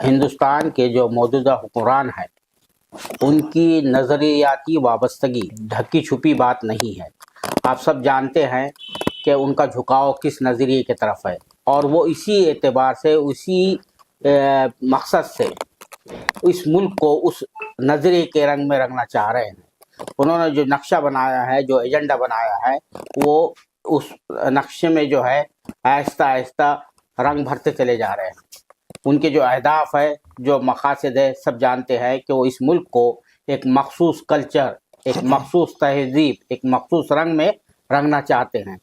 ہندوستان کے جو موجودہ حکمران ہیں ان کی نظریاتی وابستگی ڈھکی چھپی بات نہیں ہے. آپ سب جانتے ہیں کہ ان کا جھکاؤ کس نظریے کی طرف ہے، اور وہ اسی اعتبار سے، اسی مقصد سے اس ملک کو اس نظریے کے رنگ میں رنگنا چاہ رہے ہیں. انہوں نے جو نقشہ بنایا ہے، جو ایجنڈا بنایا ہے، وہ اس نقشے میں جو ہے آہستہ آہستہ رنگ بھرتے چلے جا رہے ہیں. ان کے جو اہداف ہے، جو مقاصد ہے، سب جانتے ہیں کہ وہ اس ملک کو ایک مخصوص کلچر، ایک مخصوص تہذیب، ایک مخصوص رنگ میں رنگنا چاہتے ہیں.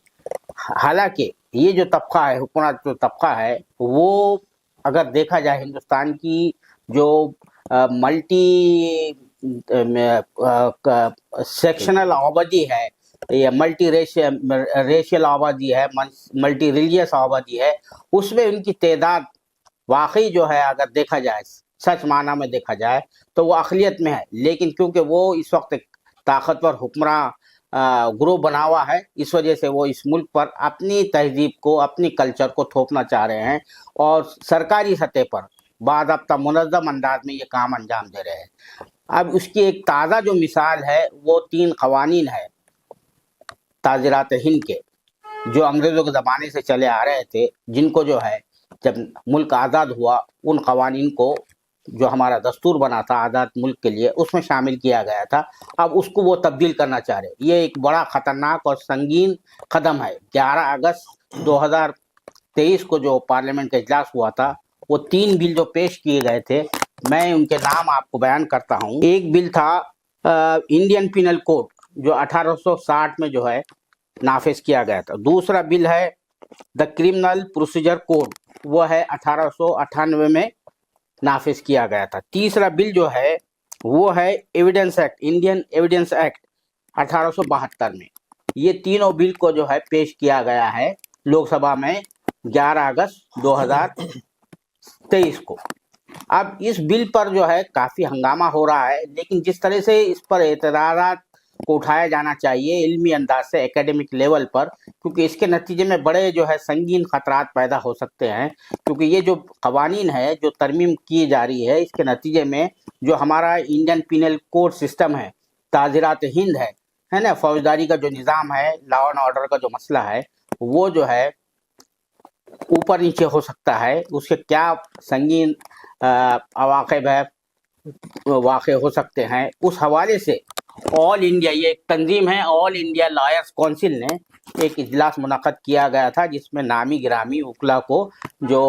حالانکہ یہ جو طبقہ ہے، حکومت جو طبقہ ہے، وہ اگر دیکھا جائے ہندوستان کی جو ملٹی سیکشنل آبادی ہے، یہ ملٹی ریشیل آبادی ہے، ملٹی ریلیجس آبادی ہے، اس میں ان کی تعداد واقعی جو ہے اگر دیکھا جائے، سچ معنی میں دیکھا جائے تو وہ اقلیت میں ہے. لیکن کیونکہ وہ اس وقت ایک طاقتور حکمراں گروہ بنا ہوا ہے، اس وجہ سے وہ اس ملک پر اپنی تہذیب کو، اپنی کلچر کو تھوپنا چاہ رہے ہیں، اور سرکاری سطح پر باضابطہ منظم انداز میں یہ کام انجام دے رہے ہیں. اب اس کی ایک تازہ جو مثال ہے وہ 3 قوانین ہے تعزیرات ہند کے، جو انگریزوں کے زمانے سے چلے آ رہے تھے، جن کو جو ہے جب ملک آزاد ہوا ان قوانین کو، جو ہمارا دستور بنا تھا آزاد ملک کے لیے، اس میں شامل کیا گیا تھا. اب اس کو وہ تبدیل کرنا چاہ رہے. یہ ایک بڑا خطرناک اور سنگین قدم ہے. 11 اگست 2023 کو جو پارلیمنٹ کا اجلاس ہوا تھا، وہ 3 بل جو پیش کیے گئے تھے، میں ان کے نام آپ کو بیان کرتا ہوں. ایک بل تھا انڈین پینل کوڈ، جو 1860 میں جو ہے نافذ کیا گیا تھا. دوسرا بل ہے دا کرمنل پروسیجر کوڈ، وہ ہے 1898 میں نافذ کیا گیا تھا. تیسرا بل جو ہے وہ ہے evidence act, Indian evidence act 1872 میں. یہ تینوں بل کو جو ہے پیش کیا گیا ہے لوک سبھا میں 11 اگست 2023 کو. اب اس بل پر جو ہے کافی ہنگامہ ہو رہا ہے، لیکن جس طرح سے اس پر اعتراضات کو اٹھایا جانا چاہیے علمی انداز سے، ایکیڈمک لیول پر، کیونکہ اس کے نتیجے میں بڑے جو ہے سنگین خطرات پیدا ہو سکتے ہیں. کیونکہ یہ جو قوانین ہے، جو ترمیم کی جا رہی ہے، اس کے نتیجے میں جو ہمارا انڈین پینل کوڈ سسٹم ہے، تعزیرات ہند ہے نا، فوجداری کا جو نظام ہے، لا اینڈ آرڈر کا جو مسئلہ ہے، وہ جو ہے اوپر نیچے ہو سکتا ہے. اس کے کیا سنگین عواقب ہے، واقع ہو سکتے ہیں. اس حوالے سے آل انڈیا، یہ ایک تنظیم ہے، آل انڈیا لائرز کونسل نے ایک اجلاس منعقد کیا گیا تھا، جس میں نامی گرامی وکلا کو جو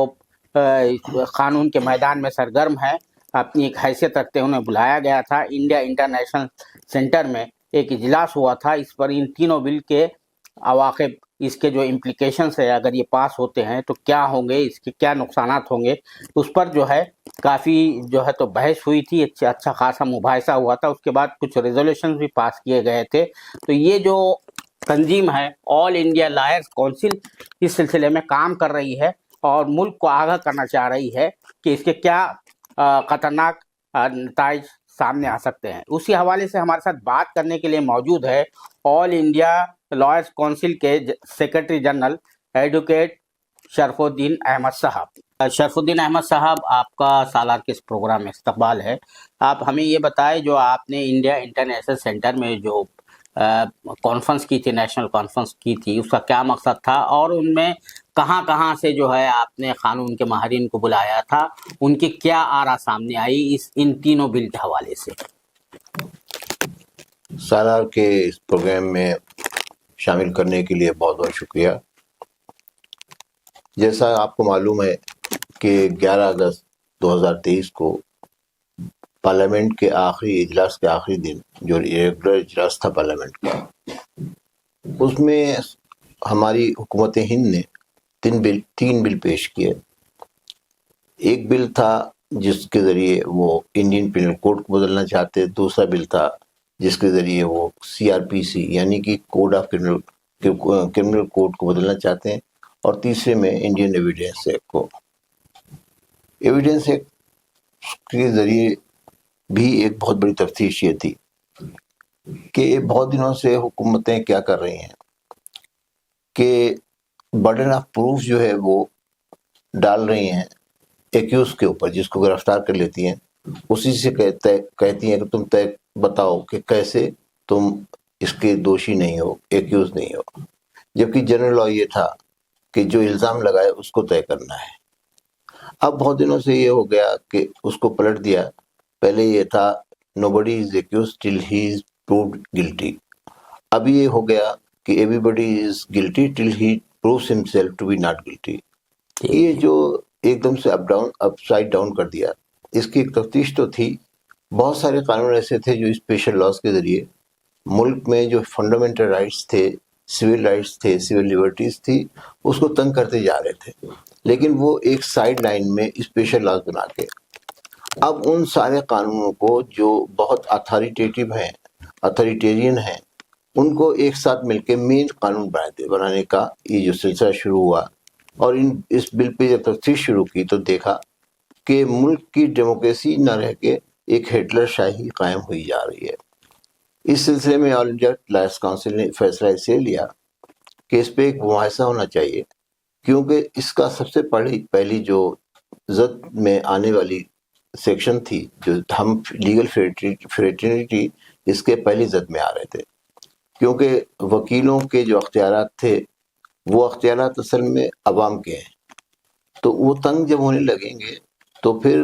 قانون کے میدان میں سرگرم ہے، اپنی ایک حیثیت رکھتے انہیں بلایا گیا تھا. انڈیا انٹرنیشنل سینٹر میں ایک اجلاس ہوا تھا. اس پر ان تینوں بل کے عواقب، اس کے جو امپلیکیشنز ہے، اگر یہ پاس ہوتے ہیں تو کیا ہوں گے، اس کے کیا نقصانات ہوں گے، اس پر جو ہے کافی جو ہے تو بحث ہوئی تھی. اچھا خاصا مباحثہ ہوا تھا. اس کے بعد کچھ ریزولوشنز بھی پاس کیے گئے تھے. تو یہ جو تنظیم ہے آل انڈیا لائرز کونسل، اس سلسلے میں کام کر رہی ہے اور ملک کو آگاہ کرنا چاہ رہی ہے کہ اس کے کیا خطرناک نتائج سامنے آ سکتے ہیں. اسی حوالے سے ہمارے ساتھ بات کرنے کے لیے موجود ہے آل انڈیا لائرز کونسل کے سیکرٹری جنرل ایڈوکیٹ شرف الدین احمد صاحب. شرف الدین احمد صاحب، آپ کا سالار کے اس پروگرام میں استقبال ہے. آپ ہمیں یہ بتائیں، جو آپ نے انڈیا انٹرنیشنل سینٹر میں جو کانفرنس کی تھی، نیشنل کانفرنس کی تھی، اس کا کیا مقصد تھا، اور ان میں کہاں کہاں سے جو ہے آپ نے قانون کے ماہرین کو بلایا تھا، ان کی کیا آرا سامنے آئی ان تینوں بل کے حوالے سے؟ سالار کے اس پروگرام میں شامل کرنے کے لیے بہت بہت شکریہ. جیسا آپ کو معلوم ہے کہ 11 اگست 2023 کو پارلیمنٹ کے آخری اجلاس کے آخری دن، جو ریگولر اجلاس تھا پارلیمنٹ کا، اس میں ہماری حکومت ہند نے 3 بل پیش کیے. ایک بل تھا جس کے ذریعے وہ انڈین پینل کوڈ کو بدلنا چاہتے. دوسرا بل تھا جس کے ذریعے وہ CRPC یعنی کہ کوڈ آف کرمنل کوڈ کو بدلنا چاہتے ہیں. اور تیسرے میں انڈین ایویڈنس ایکٹ کو. ایویڈنس ایکٹ کے ذریعے بھی ایک بہت بڑی تفتیش یہ تھی کہ بہت دنوں سے حکومتیں کیا کر رہی ہیں کہ برڈن آف پروف جو ہے وہ ڈال رہی ہیں ایکیوز کے اوپر، جس کو گرفتار کر لیتی ہیں، اسی سے کہتی ہیں کہ تم طے بتاؤ کہ کیسے تم اس کے دوشی نہیں ہو، ایکیوز نہیں ہو. جبکہ جنرل لا یہ تھا کہ جو الزام لگائے اس کو طے کرنا ہے. اب بہت دنوں سے یہ ہو گیا کہ اس کو پلٹ دیا. پہلے یہ تھا nobody is accused till he is proved guilty. اب یہ ہو گیا کہ everybody is guilty till he proves himself to be not guilty. یہ جو ایک دم سے اپ سائڈ ڈاؤن کر دیا. اس کی ایک تفتیش تو تھی. بہت سارے قانون ایسے تھے جو اسپیشل لاز کے ذریعے ملک میں جو فنڈامنٹل رائٹس تھے، سول رائٹس تھے، سول لیبرٹیز تھی، اس کو تنگ کرتے جا رہے تھے. لیکن وہ ایک سائیڈ لائن میں اسپیشل لاز بنا کے اب ان سارے قانونوں کو جو بہت اتھارٹیرین ہیں ان کو ایک ساتھ مل کے مین قانون بنانے کا یہ جو سلسلہ شروع ہوا. اور اس بل پہ جب تفتیش شروع کی تو دیکھا کہ ملک کی ڈیموکریسی نہ رہ کے ایک ہٹلر شاہی قائم ہوئی جا رہی ہے. اس سلسلے میں آل انڈیا لائرس کونسل نے فیصلہ اس سے لیا کہ اس پہ ایک مباحثہ ہونا چاہیے، کیونکہ اس کا سب سے پہلی جو زد میں آنے والی سیکشن تھی، جو ہم لیگل فریٹرنیٹی اس کے پہلی زد میں آ رہے تھے. کیونکہ وکیلوں کے جو اختیارات تھے وہ اختیارات اصل میں عوام کے ہیں، تو وہ تنگ جب ہونے لگیں گے تو پھر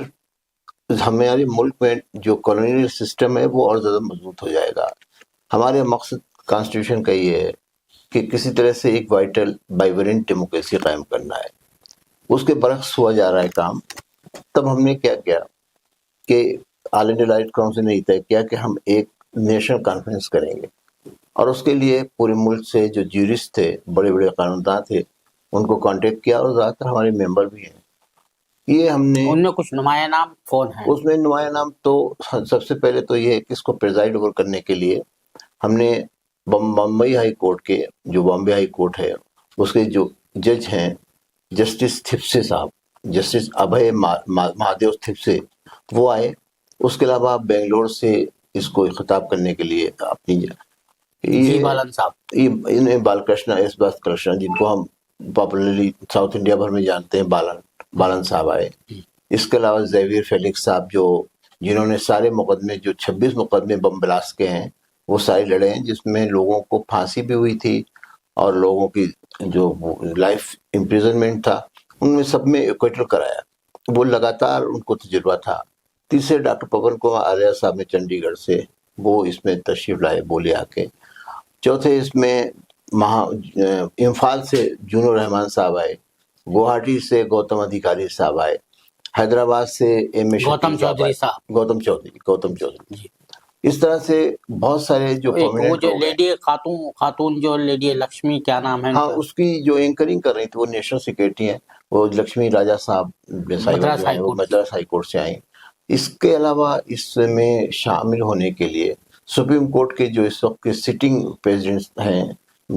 ہمارے ملک میں جو کالونیل سسٹم ہے وہ اور زیادہ مضبوط ہو جائے گا. ہمارے مقصد کانسٹیٹیوشن کا یہ ہے کہ کسی طرح سے ایک وائٹل وائبرنٹ ڈیموکریسی قائم کرنا ہے. اس کے برعکس ہوا جا رہا ہے کام. تب ہم نے کیا کیا کہ آل انڈیا لائرس کونسل نے طے کیا کہ ہم ایک نیشنل کانفرنس کریں گے، اور اس کے لیے پورے ملک سے جو جیورسٹ تھے، بڑے بڑے قانونداں تھے، ان کو کانٹیکٹ کیا، اور زیادہ تر ہمارے ممبر بھی ہیں. یہ ہم نے ان میں کچھ نمایاں نام کون ہیں؟ اس میں نمایاں نام تو سب سے پہلے تو یہ ہے کہ اس کو پریزائڈ اوور کرنے کے لیے ہم نے بمبئی ہائی کورٹ کے جو بامبے ہائی کورٹ ہے اس کے جو جج ہیں جسٹس تھپسے صاحب، جسٹس ابھے مہادیو تھپسے، وہ آئے. اس کے علاوہ بنگلور سے اس کو خطاب کرنے کے لیے اپنی جی بالن صاحب، بالکرشنا ایس بالکرشنا، جن کو ہم پاپولرلی ساؤتھ انڈیا بھر میں جانتے ہیں، بالن صاحب آئے. اس کے علاوہ زیویر فیلکس صاحب جنہوں نے سارے مقدمے، جو 26 مقدمے بم بلاسٹ کے ہیں وہ سارے لڑے ہیں، جس میں لوگوں کو پھانسی بھی ہوئی تھی اور لوگوں کی جو لائف امپریزنمنٹ تھا ان میں سب میں ایکویٹل کرایا. وہ لگاتار ان کو تجربہ تھا. تیسرے ڈاکٹر پون کمار آریہ صاحب نے چنڈی گڑھ سے، وہ اس میں تشریف لائے، بولے آ کے. چوتھے اس میں امفال سے جونو رحمان صاحب آئے، گوہاٹی سے گوتم ادھیکاری صاحب آئے، حیدرآباد سے ایم اے گوتم چودھری صاحب، گوتم چودھری. اس طرح سے بہت سارے جو وہ جو لیڈی خاتون جو لیڈی لکشمی، کیا نام ہے؟ ہاں، اس کی جو اینکرنگ کر رہی تھی وہ نیشنل سیکریٹری ہیں، وہ لکشمی راجا صاحب مدراس ہائی کورٹ سے آئیں. اس کے علاوہ اس میں شامل ہونے کے لیے سپریم کورٹ کے جو اس وقت کے سٹنگ پریزیڈنٹ ہیں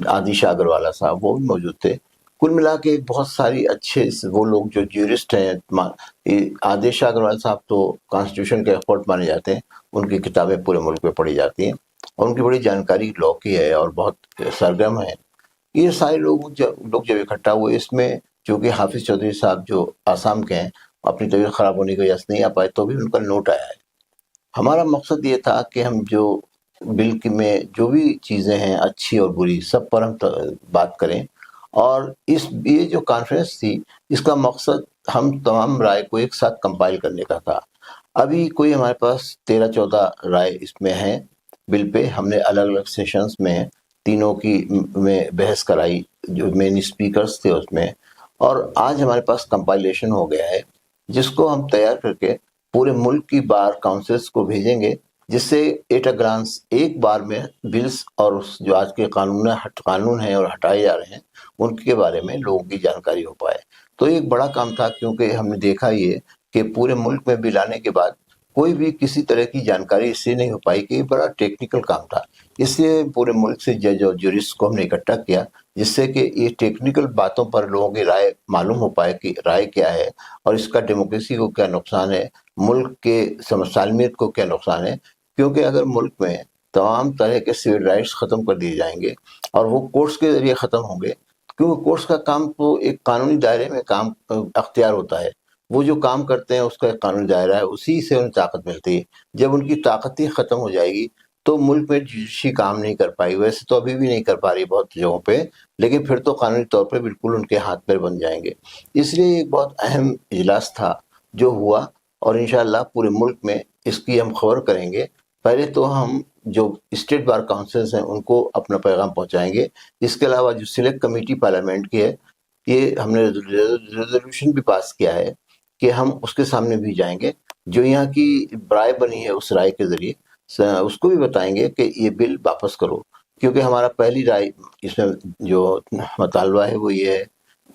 آدیش اگروالہ صاحب، وہ بھی موجود تھے. کل ملا کے بہت ساری اچھے وہ لوگ جو جیورسٹ ہیں. آدیش اگروال صاحب تو کانسٹیٹیوشن کے ایکسپرٹ مانے جاتے ہیں، ان کی کتابیں پورے ملک میں پڑھی جاتی ہیں اور ان کی بڑی جانکاری لا کی ہے اور بہت سرگرم ہیں. یہ سارے لوگ جب اکٹھا ہوئے، اس میں چونکہ حافظ چودھری صاحب جو آسام کے ہیں، اپنی طبیعت خراب ہونے کی وجہ سے نہیں آ پائے، تو بھی ان کا نوٹ آیا ہے. ہمارا مقصد یہ تھا کہ ہم جو بل میں جو بھی چیزیں ہیں اچھی اور بری، سب پر ہم بات کریں. اور یہ جو کانفرنس تھی، اس کا مقصد ہم تمام رائے کو ایک ساتھ کمپائل کرنے کا تھا. ابھی کوئی ہمارے پاس 13-14 رائے اس میں ہیں بل پہ. ہم نے الگ الگ سیشنز میں تینوں کی میں بحث کرائی، جو مین اسپیکرز تھے اس میں، اور آج ہمارے پاس کمپائلیشن ہو گیا ہے، جس کو ہم تیار کر کے پورے ملک کی بار کاؤنسلز کو بھیجیں گے، جس سے ایٹ اے گلانس ایک بار میں بلز اور جو آج کے قانون ہیں اور ہٹائے جا رہے ہیں ان کے بارے میں لوگوں کی جانکاری ہو پائے. تو ایک بڑا کام تھا، کیونکہ ہم نے دیکھا یہ کہ پورے ملک میں بل آنے کے بعد کوئی بھی کسی طرح کی جانکاری اس سے نہیں ہو پائی، کہ یہ بڑا ٹیکنیکل کام تھا. اس لیے پورے ملک سے جج اور جورسٹ کو ہم نے اکٹھا کیا، جس سے کہ یہ ٹیکنیکل باتوں پر لوگوں کی رائے معلوم ہو پائے کہ رائے کیا ہے اور اس کا ڈیموکریسی کو کیا نقصان ہے، ملک کے سالمیت کو کیا نقصان ہے. کیونکہ اگر ملک میں تمام طرح کے سول رائٹس ختم کر دیے جائیں گے اور وہ کورٹس کے ذریعے ختم ہوں گے، کیونکہ کورٹس کا کام تو ایک قانونی دائرے میں کام اختیار ہوتا ہے، وہ جو کام کرتے ہیں اس کا ایک قانون دائرہ ہے, اسی سے انہیں طاقت ملتی ہے. جب ان کی طاقت ہی ختم ہو جائے گی تو ملک میں جوڈیشری کام نہیں کر پائے گی. ویسے تو ابھی بھی نہیں کر پا رہی بہت جگہوں پہ, لیکن پھر تو قانونی طور پہ بالکل ان کے ہاتھ پیر بن جائیں گے. اس لیے ایک بہت اہم اجلاس تھا جو ہوا, اور انشاءاللہ پورے ملک میں اس کی ہم خبر کریں گے. پہلے تو ہم جو اسٹیٹ بار کاؤنسلز ہیں ان کو اپنا پیغام پہنچائیں گے. اس کے علاوہ جو سلیکٹ کمیٹی پارلیمنٹ کی ہے, یہ ہم نے ریزولوشن بھی پاس کیا ہے کہ ہم اس کے سامنے بھی جائیں گے. جو یہاں کی رائے بنی ہے اس رائے کے ذریعے اس کو بھی بتائیں گے کہ یہ بل واپس کرو, کیونکہ ہمارا پہلی رائے اس میں جو مطالبہ ہے وہ یہ ہے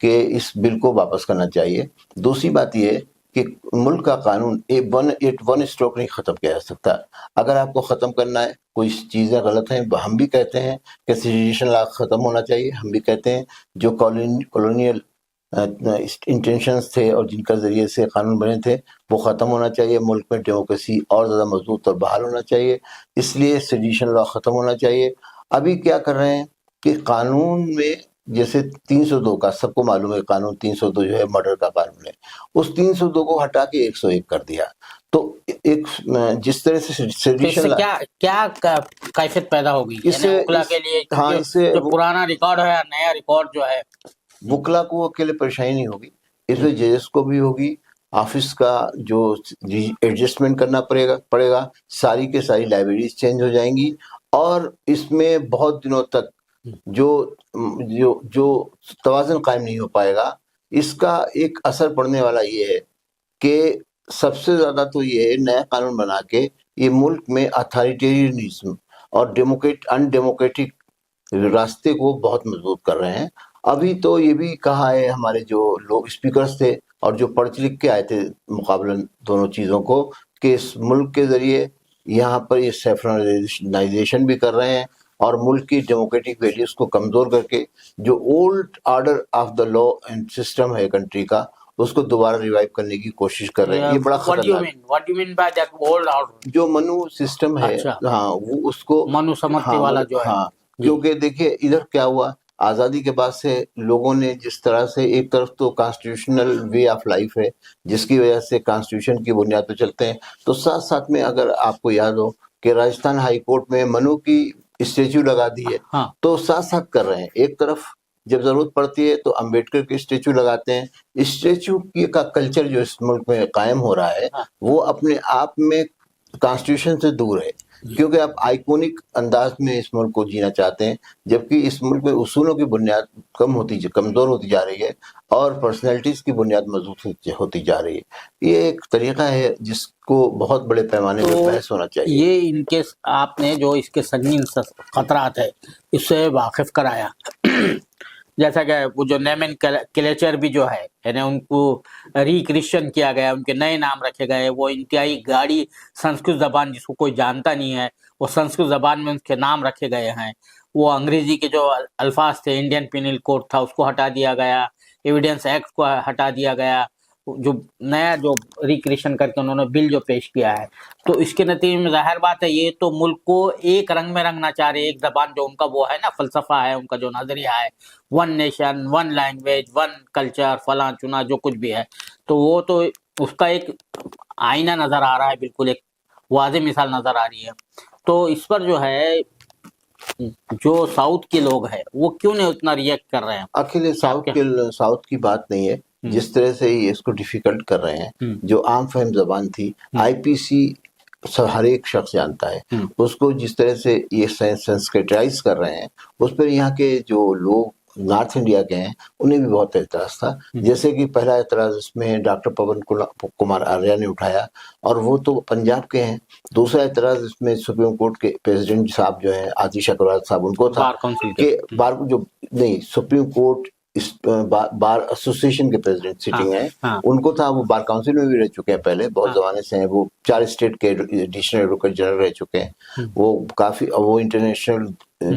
کہ اس بل کو واپس کرنا چاہیے. دوسری بات یہ ہے کہ ملک کا قانون ون اسٹروک نہیں ختم کیا جا سکتا. اگر آپ کو ختم کرنا ہے, کوئی چیزیں غلط ہیں, ہم بھی کہتے ہیں کہ سیڈیشن لا ختم ہونا چاہیے, ہم بھی کہتے ہیں جو کالونیل انٹینشنز تھے اور جن کا ذریعے سے قانون بنے تھے وہ ختم ہونا چاہیے. ملک میں ڈیموکریسی اور زیادہ مضبوط اور بحال ہونا چاہیے, اس لیے سیڈیشن لا ختم ہونا چاہیے. ابھی کیا کر رہے ہیں کہ قانون میں جیسے 302 کا سب کو معلوم ہے, قانون 302 جو ہے مرڈر کا قانون ہے, اس 302 کو ہٹا کے 101 کر دیا. تو ایک جس طرح سے تو اس سیڈیشن سے کیا کیفیت پیدا ہوگی اس سے وکلا کے لیے؟ ہاں اس سے جو پرانا ریکارڈ ہے, نیا ریکارڈ جو ہے, وکلا کو اکیلے پریشانی نہیں ہوگی, اس میں ججز کو بھی ہوگی. آفس کا جو ایڈجسٹمنٹ کرنا پڑے گا, ساری کے ساری لائبریریز چینج ہو جائیں گی, اور اس میں بہت دنوں تک جو جو جو توازن قائم نہیں ہو پائے گا. اس کا ایک اثر پڑنے والا یہ ہے کہ سب سے زیادہ تو یہ ہے نیا قانون بنا کے یہ ملک میں اتھارٹیرینزم اور ان ڈیموکریٹک راستے کو بہت مضبوط کر رہے ہیں. ابھی تو یہ بھی کہا ہے ہمارے جو لوگ اسپیکرز تھے اور جو پڑھ لکھ کے آئے تھے مقابلن دونوں چیزوں کو, کہ اس ملک کے ذریعے یہاں پر یہ سیفرنائزیشن بھی کر رہے ہیں اور ملک کی ڈیموکریٹک ویلیوز کو کمزور کر کے جو old order of the law and system ہے کنٹری کا, اس کو دوبارہ ریوائیو کرنے کی کوشش کر رہے ہیں. یہ بڑا خطرناک ہے. What do you mean by that old order? جو منو سسٹم ہے, اچھا, ہاں وہ اس کو منو سمرتی والا جو ہے. ہاں, کیونکہ دیکھیے ادھر کیا ہوا, آزادی کے بعد سے لوگوں نے جس طرح سے ایک طرف تو کانسٹیٹیوشنل وے آف لائف ہے جس کی وجہ سے کانسٹیٹیوشن کی بنیاد پہ چلتے ہیں, تو ساتھ ساتھ میں اگر آپ کو یاد ہو کہ راجستھان ہائی کورٹ میں منو کی اسٹیچو لگا دی ہے, تو ساتھ ساتھ کر رہے ہیں. ایک طرف جب ضرورت پڑتی ہے تو امبیڈکر کی اسٹیچو لگاتے ہیں. اسٹیچو کا کلچر جو اس ملک میں قائم ہو رہا ہے وہ اپنے آپ میں کانسٹیٹیوشن سے دور ہے, کیونکہ آپ آئیکونک انداز میں اس ملک کو جینا چاہتے ہیں, جبکہ اس ملک میں اصولوں کی بنیاد کمزور ہوتی جا رہی ہے اور پرسنالٹیز کی بنیاد مضبوط ہوتی جا رہی ہے. یہ ایک طریقہ ہے جس کو بہت بڑے پیمانے پر بحث ہونا چاہیے. یہ ان کے آپ نے جو اس کے سنگین خطرات ہے اس سے واقف کرایا, جیسا کہ وہ جو نیمن کلیچر بھی جو ہے یعنی ان کو ریکریشن کیا گیا, ان کے نئے نام رکھے گئے. وہ انتہائی گاڑی سنسکرت زبان جس کو کوئی جانتا نہیں ہے, وہ سنسکرت زبان میں ان کے نام رکھے گئے ہیں. وہ انگریزی کے جو الفاظ تھے, انڈین پینل کوڈ تھا اس کو ہٹا دیا گیا, ایویڈنس ایکٹ کو ہٹا دیا گیا. جو نیا جو ریکریشن کر کے انہوں نے بل جو پیش کیا ہے, تو اس کے نتیجے میں ظاہر بات ہے یہ تو ملک کو ایک رنگ میں رنگنا چاہ رہے, ایک زبان جو ان کا وہ ہے نا فلسفہ ہے, ان کا جو نظریہ ہے, one nation one language one culture فلاں چنا جو کچھ بھی ہے, تو وہ تو اس کا ایک آئینہ نظر آ رہا ہے, بالکل ایک واضح مثال نظر آ رہی ہے. تو اس پر جو ہے جو ساؤتھ کے لوگ ہیں وہ کیوں نہیں اتنا ریئیکٹ کر رہے ہیں؟ اکیلے ساؤتھ کی بات نہیں ہے, جس طرح سے یہ اس کو ڈیفیکلٹ کر رہے ہیں. جو عام فہم زبان تھی, آئی پی سی ہر ایک شخص جانتا ہے, اس کو جس طرح سے یہ سنسکرٹائز کر رہے ہیں اس پر یہاں کے جو لوگ نارتھ انڈیا کے ہیں انہیں بھی بہت اعتراض تھا. جیسے کہ پہلا اعتراض اس میں ڈاکٹر پون کمار آریہ نے اٹھایا, اور وہ تو پنجاب کے ہیں. دوسرا اعتراض اس میں سپریم کورٹ کے پریزیڈنٹ صاحب جو ہیں آتیش اگروال صاحب, ان کو تھا کہ سپریم کورٹ بار ایسوسیشن کے پریزیڈنٹ سٹنگ ہیں, ان کو تھا. وہ بار کاؤنسل میں بھی رہ چکے ہیں پہلے, بہت زمانے سے ہیں. وہ 4 اسٹیٹ کے ایڈیشنل ایڈوکیٹ جنرل رہ چکے ہیں. وہ انٹرنیشنل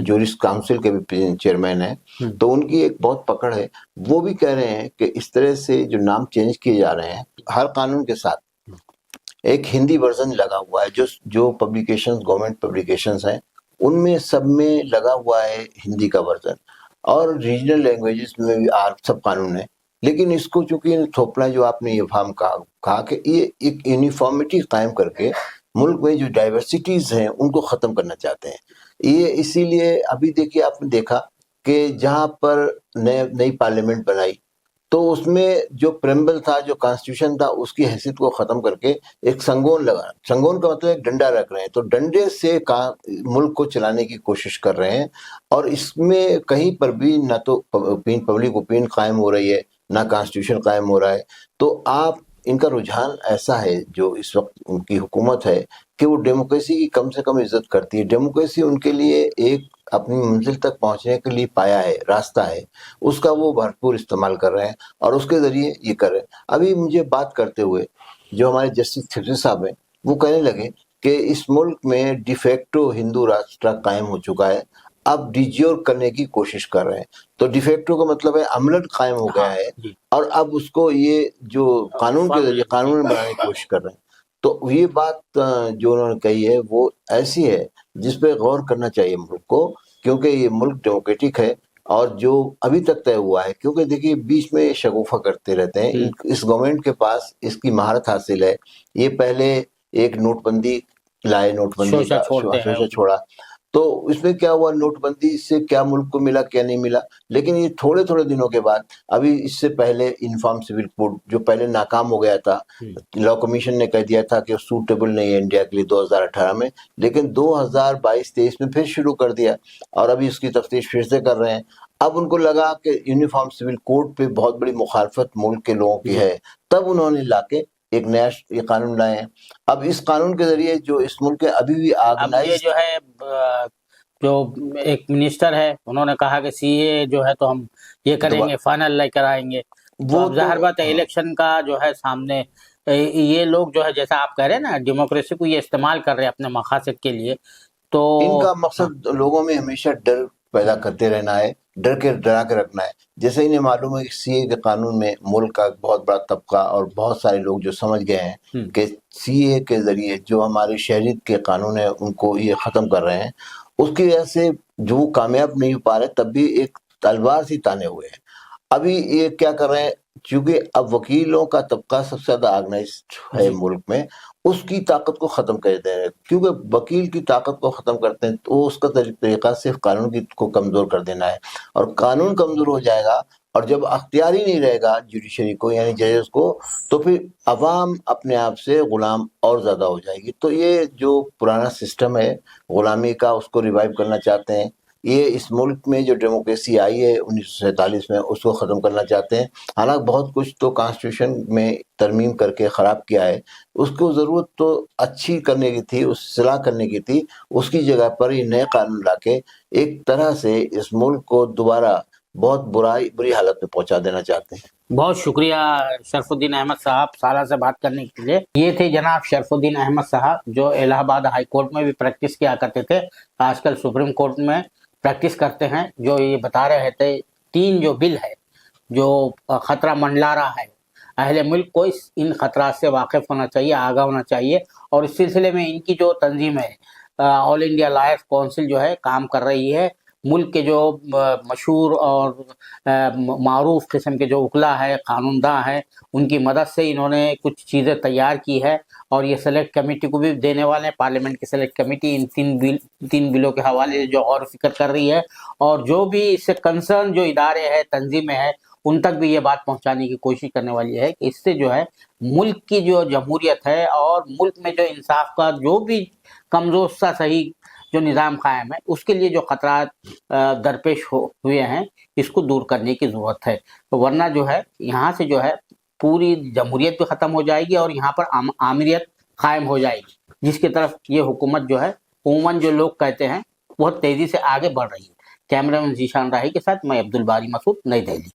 جورسٹ کاؤنسل کے بھی چیئرمین ہیں. تو ان کی ایک بہت پکڑ ہے. وہ بھی کہہ رہے ہیں کہ اس طرح سے جو نام چینج کیے جا رہے ہیں, ہر قانون کے ساتھ ایک ہندی ورژن لگا ہوا ہے. جو پبلیکیشنز گورنمنٹ پبلیکیشنز ہیں ان میں سب میں لگا ہوا ہے ہندی کا ورژن, اور ریجنل لینگویجز میں بھی سب قانون ہیں. لیکن اس کو چونکہ تھوپنا جو آپ نے یہ فہم کہا کہ یہ ایک یونیفارمٹی قائم کر کے ملک میں جو ڈائیورسٹیز ہیں ان کو ختم کرنا چاہتے ہیں. یہ اسی لیے ابھی دیکھیے آپ نے دیکھا کہ جہاں پر نئی پارلیمنٹ بنائی تو اس میں جو پریمبل تھا، جو کانسٹیٹیوشن تھا، اس کی حیثیت کو ختم کر کے ایک سنگون لگا. سنگون کا مطلب ایک ڈنڈا رکھ رہے ہیں، تو ڈنڈے سے ملک کو چلانے کی کوشش کر رہے ہیں. اور اس میں کہیں پر بھی نہ تو پبلک اوپین قائم ہو رہی ہے، نہ کانسٹیٹیوشن قائم ہو رہا ہے. تو آپ ان کا رجحان ایسا ہے جو اس وقت ان کی حکومت ہے کہ وہ ڈیموکریسی کی کم سے کم عزت کرتی ہے. ڈیموکریسی ان کے لیے ایک اپنی منزل تک پہنچنے کے لیے پایا ہے، راستہ ہے، اس کا وہ بھرپور استعمال کر رہے ہیں اور اس کے ذریعے یہ کر رہے ہیں. ابھی مجھے بات کرتے ہوئے جو ہمارے جسٹس تھپسی صاحب ہیں وہ کہنے لگے کہ اس ملک میں ڈی فیکٹو ہندو راشٹر قائم ہو چکا ہے، اب ڈیجیور کرنے کی کوشش کر رہے ہیں. تو ڈی فیکٹو کا مطلب ہے عملاً قائم ہو گیا ہے اور اب اس کو یہ جو قانون کے ذریعے قانون بنانے کی کوشش کر رہے ہیں. تو یہ بات جو انہوں نے کہی ہے وہ ایسی ہے جس پہ غور کرنا چاہیے ملک کو، کیونکہ یہ ملک ڈیموکریٹک ہے اور جو ابھی تک طے ہوا ہے. کیونکہ دیکھیے بیچ میں شگوفہ کرتے رہتے ہیں، اس گورنمنٹ کے پاس اس کی مہارت حاصل ہے. یہ پہلے ایک نوٹ بندی لائے، نوٹ بندی کا شوشہ چھوڑا، تو اس میں کیا ہوا، نوٹ بندی سے کیا ملک کو ملا کیا نہیں ملا. لیکن یہ تھوڑے تھوڑے دنوں کے بعد، ابھی اس سے پہلے یونیفارم سول کوڈ جو پہلے ناکام ہو گیا تھا، لا کمیشن نے کہہ دیا تھا کہ سوٹیبل نہیں ہے انڈیا کے لیے 2018 میں، لیکن 2022-23 میں پھر شروع کر دیا اور ابھی اس کی تفتیش پھر سے کر رہے ہیں. اب ان کو لگا کہ یونیفارم سول کوڈ پہ بہت بڑی مخالفت ملک کے لوگوں کی ہے، تب انہوں نے لا کے ایک نیا یہ قانون لائے ہیں. اب اس قانون کے ذریعے جو اس ملک کے ابھی بھی یہ جو ہے جو ایک منسٹر ہے انہوں نے کہا کہ سی اے جو ہے تو ہم یہ کریں گے، فائنل لے کر آئیں گے. وہ ظاہر بات ہے الیکشن کا جو ہے سامنے، یہ لوگ جو ہے جیسا آپ کہہ رہے ہیں نا ڈیموکریسی کو یہ استعمال کر رہے ہیں اپنے مقاصد کے لیے. تو ان کا مقصد لوگوں میں ہمیشہ ڈر پیدا کرتے رہنا ہے، ڈرا کے رکھنا ہے. جیسے انہیں معلوم ہے کہ سی اے کے قانون میں ملک کا بہت بڑا طبقہ اور بہت سارے لوگ جو سمجھ گئے ہیں کہ سی اے کے ذریعے جو ہمارے شہریت کے قانون ہیں ان کو یہ ختم کر رہے ہیں، اس کی وجہ سے جو کامیاب نہیں ہو پا رہے، تب بھی ایک تلوار سی تانے ہوئے ہیں. ابھی یہ کیا کر رہے ہیں، چونکہ اب وکیلوں کا طبقہ سب سے زیادہ آرگنائزڈ ہے ملک میں، اس کی طاقت کو ختم کر دے رہے ہیں. کیونکہ وکیل کی طاقت کو ختم کرتے ہیں تو اس کا طریقہ صرف قانون کو کمزور کر دینا ہے، اور قانون کمزور ہو جائے گا اور جب اختیار ہی نہیں رہے گا جوڈیشری کو یعنی ججز کو، تو پھر عوام اپنے آپ سے غلام اور زیادہ ہو جائے گی. تو یہ جو پرانا سسٹم ہے غلامی کا، اس کو ریوائیو کرنا چاہتے ہیں. یہ اس ملک میں جو ڈیموکریسی آئی ہے 1947 میں، اس کو ختم کرنا چاہتے ہیں. حالانکہ بہت کچھ تو کانسٹیٹیوشن میں ترمیم کر کے خراب کیا ہے، اس کو ضرورت تو اچھی کرنے کی تھی، اس اصلاح کرنے کی تھی. اس کی جگہ پر یہ نئے قانون لا کے ایک طرح سے اس ملک کو دوبارہ بہت بری حالت میں پہنچا دینا چاہتے ہیں. بہت شکریہ شرف الدین احمد صاحب سالہ سے بات کرنے کے لیے. یہ تھے جناب شرف الدین احمد صاحب جو الہ آباد ہائی کورٹ میں بھی پریکٹس کیا کرتے تھے، آج کل سپریم کورٹ میں پریکٹس کرتے ہیں. جو یہ بتا رہے تھے 3 جو بل ہے جو خطرہ منڈلا رہا ہے، اہل ملک کو ان خطرات سے واقف ہونا چاہیے، آگاہ ہونا چاہیے. اور اس سلسلے میں ان کی جو تنظیم ہے آل انڈیا لائرز کونسل جو ہے کام کر رہی ہے. ملک کے جو مشہور اور معروف قسم کے جو وکلا ہے، قانون داں ہے، ان کی مدد سے انہوں نے کچھ چیزیں تیار کی ہے اور یہ سلیکٹ کمیٹی کو بھی دینے والے ہیں. پارلیمنٹ کی سلیکٹ کمیٹی ان 3 بلوں کے حوالے سے جو غور و فکر کر رہی ہے، اور جو بھی اس سے کنسرن جو ادارے ہیں، تنظیمیں ہیں، ان تک بھی یہ بات پہنچانے کی کوشش کرنے والی ہے کہ اس سے جو ہے ملک کی جو جمہوریت ہے اور ملک میں جو انصاف کا جو بھی کمزور سا صحیح جو نظام قائم ہے، اس کے لیے جو خطرات درپیش ہوئے ہیں، اس کو دور کرنے کی ضرورت ہے. ورنہ جو ہے یہاں سے جو ہے پوری جمہوریت بھی ختم ہو جائے گی اور یہاں پر آمریت قائم ہو جائے گی، جس کی طرف یہ حکومت جو ہے عموماً جو لوگ کہتے ہیں بہت تیزی سے آگے بڑھ رہی ہے. کیمرہ مین ذیشان راہی کے ساتھ میں عبدالباری مسعود، نئی دہلی.